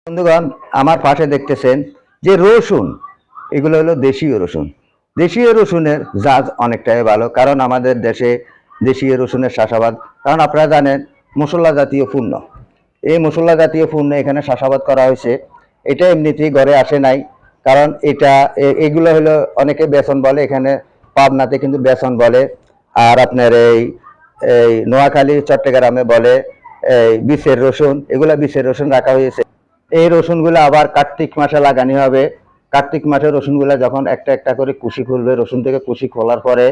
বন্ধুগণ, আমার পাশে দেখতেছেন যে রসুন, এগুলো হলো দেশীয় রসুন। দেশীয় রসুনের জাত অনেকটাই ভালো, কারণ আমাদের দেশে দেশীয় রসুনের চাষাবাদ, কারণ আপনারা জানেন মশলা জাতীয় পণ্য, এই মশলা জাতীয় পণ্য এখানে চাষাবাদ করা হয়েছে। এটা এমনিতেই ঘরে আসে নাই, কারণ এটা এগুলো হলো অনেকে বেসন বলে, এখানে পাবনাতে কিন্তু বেসন বলে। আর আপনার এই এই নোয়াখালী চট্টগ্রামে বলে এই বিশের রসুন, এগুলা বিশের রসুন রাখা হয়েছে। এই রসুনগুলো আবার কার্তিক মাসে লাগানি হবে। কার্তিক মাসে রসুনগুলো যখন একটা একটা করে কুশি খুলবে, রসুন থেকে কুশি খোলার পরে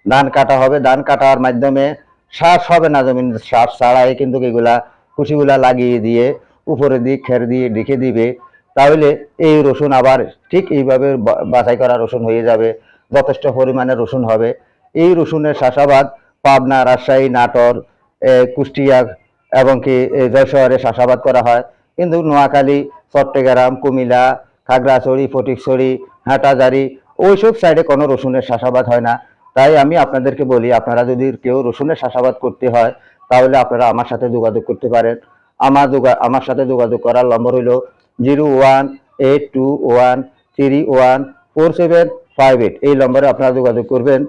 ধান কাটা হবে। ধান কাটার মাধ্যমে শ্বাস হবে না, জমিন শ্বাস ছাড়াই কিন্তু এগুলা কুশিগুলা লাগিয়ে দিয়ে উপরে দিক খের দিয়ে ঢেকে দিবে। তাহলে এই রসুন আবার ঠিক এইভাবে বাছাই করা রসুন হয়ে যাবে, যথেষ্ট পরিমাণে রসুন হবে। এই রসুনের চাষাবাদ পাবনা, রাজশাহী, নাটোর, কুষ্টিয়া এবং কি যশোরে চাষাবাদ করা হয়। কিন্তু নোয়াখালী, চট্টগ্রাম, কুমিল্লা, খাগড়াছড়ি, ফটিকছড়ি, হাটাজারি ওইসব সাইডে কোনো রসুনের চাষাবাদ হয় না। তাই আমি আপনাদেরকে বলি, আপনারা যদি কেউ রসুনের চাষাবাদ করতে হয় তাহলে আপনারা আমার সাথে যোগাযোগ করতে পারেন। আমার সাথে যোগাযোগ করার নম্বর হলো 018213144758। এই নম্বরে আপনারা যোগাযোগ করবেন।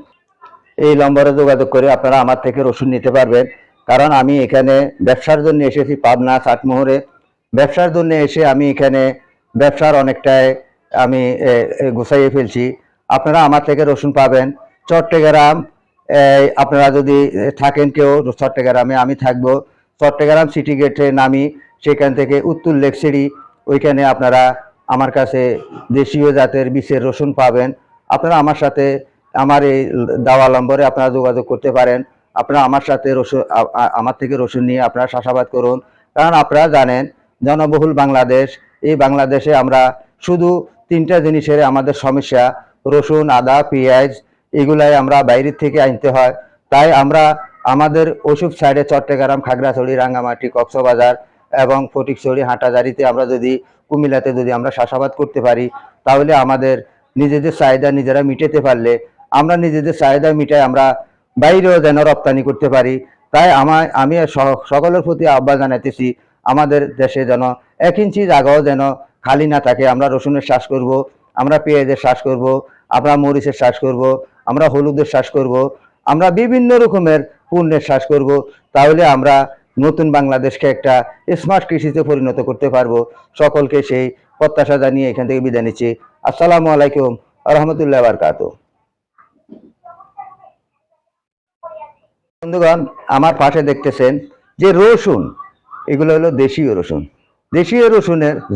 এই নম্বরে যোগাযোগ করে আপনারা আমার থেকে রসুন নিতে পারবেন। কারণ আমি এখানে ব্যবসার জন্য এসেছি পাবনা চাটমোহরে। ব্যবসার জন্য এসে আমি এখানে ব্যবসার অনেকটাই আমি গুছাইয়ে ফেলছি। আপনারা আমার থেকে রসুন পাবেন। চট্টগ্রাম, আপনারা যদি থাকেন কেউ চট্টগ্রামে, আমি থাকবো চট্টগ্রাম সিটি গেটে নামি, সেখান থেকে উত্তর লেকসিড়ি, ওইখানে আপনারা আমার কাছে দেশীয় জাতের বিশের রসুন পাবেন। আপনারা আমার সাথে আমার এই দেওয়া নম্বরে আপনারা যোগাযোগ করতে পারেন। আপনারা আমার সাথে রসুন, আমার থেকে রসুন নিয়ে আপনারা চাষাবাদ করুন। কারণ আপনারা জানেন জনবহুল বাংলাদেশ, এই বাংলাদেশে আমরা শুধু তিনটা জিনিসের আমাদের সমস্যা, রসুন, আদা, পেঁয়াজ, এগুলাই আমরা বাইরের থেকে আনতে হয়। তাই আমরা আমাদের ওইসব সাইডে চট্টগ্রাম, খাগড়াছড়ি, রাঙ্গামাটি, কক্সবাজার এবং ফটিকছড়ি, হাটাজারিতে আমরা যদি, কুমিল্লাতে যদি আমরা চাষাবাদ করতে পারি, তাহলে আমাদের নিজেদের চাহিদা নিজেরা মিটাতে পারলে আমরা নিজেদের চাহিদা মিটাই আমরা বাইরেও যেন রপ্তানি করতে পারি। তাই আমি সকলের প্রতি আহ্বান জানাইতেছি, আমাদের দেশে যেন 1 ইঞ্চি জায়গাও যেন খালি না থাকে। আমরা রসুনের চাষ করব, আমরা পেঁয়াজের চাষ করব, আমরা মরিচের চাষ করব, আমরা হলুদের চাষ করব, আমরা বিভিন্ন রকমের পণ্যের চাষ করব। তাহলে আমরা নতুন বাংলাদেশকে একটা স্মার্ট কৃষিতে পরিণত করতে পারবো। সকলকে সেই প্রত্যাশা জানিয়ে এখান থেকে বিদায় নিচ্ছি। আসসালামু আলাইকুম রহমতুল্লাহ বারকাতুহু। বন্ধুগণ, আমার পাশে দেখতেছেন যে রসুন, এগুলো হলো দেশীয় রসুন। দেশীয় রসুনের